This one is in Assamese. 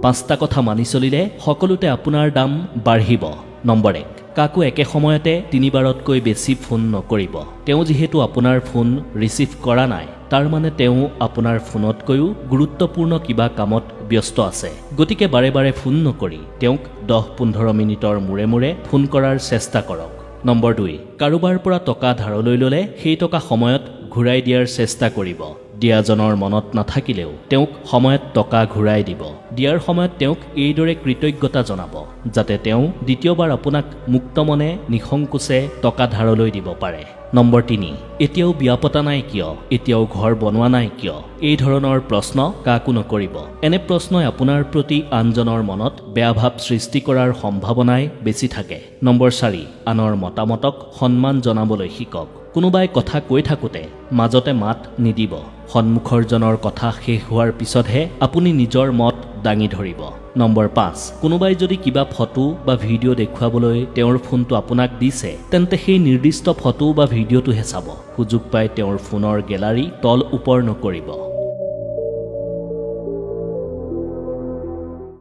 5টা কথা মানি চলিলে সকলোতে আপোনাৰ দাম বাঢ়িব। নম্বৰ 1, কাকো একে সময়তে 3বাৰতকৈ বেছি ফোন নকৰিব। তেওঁ যিহেতু আপোনাৰ ফোন ৰিচিভ কৰা নাই, তাৰ মানে তেওঁ আপোনাৰ ফোনতকৈও গুৰুত্বপূৰ্ণ কিবা কামত ব্যস্ত আছে। গতিকে বাৰে বাৰে ফোন নকৰি তেওঁক 10-15 মিনিটৰ মূৰে মূৰে ফোন কৰাৰ চেষ্টা কৰক। নম্বৰ 2, কাৰোবাৰ পৰা টকা ধাৰলৈ ল'লে সেই টকা সময়ত ঘূৰাই দিয়াৰ চেষ্টা কৰিব। দিয়াজনৰ মনত নাথাকিলেও তেওঁক সময়ত টকা ঘূৰাই দিব। দিয়াৰ সময়ত তেওঁক এইদৰে কৃতজ্ঞতা জনাব যাতে তেওঁ দ্বিতীয়বাৰ আপোনাক মুক্তমনে নিসংকোচে টকা ধাৰলৈ দিব পাৰে। নম্বৰ 3, এতিয়াও বিয়া পতা নাই কিয়? এতিয়াও ঘৰ বনোৱা নাই কিয়? এই ধৰণৰ প্ৰশ্ন কাকো নকৰিব। এনে প্ৰশ্নই আপোনাৰ প্ৰতি আনজনৰ মনত বেয়া ভাৱ সৃষ্টি কৰাৰ সম্ভাৱনাই বেছি থাকে। নম্বৰ 4, আনৰ মতামতক সন্মান জনাবলৈ শিকক। কোনোবাই কথা কৈ থাকোঁতে মাজতে মাত নিদিব। সন্মুখৰজনৰ কথা শেষ হোৱাৰ পিছতহে আপুনি নিজৰ মত দাঙি ধৰিব। নম্বৰ 5, কোনোবাই যদি কিবা ফটো বা ভিডিঅ' দেখুৱাবলৈ তেওঁৰ ফোনটো আপোনাক দিছে, তেন্তে সেই নিৰ্দিষ্ট ফটো বা ভিডিঅ'টোহে চাব। সুযোগ পাই তেওঁৰ ফোনৰ গেলাৰী তল ওপৰ নকৰিব।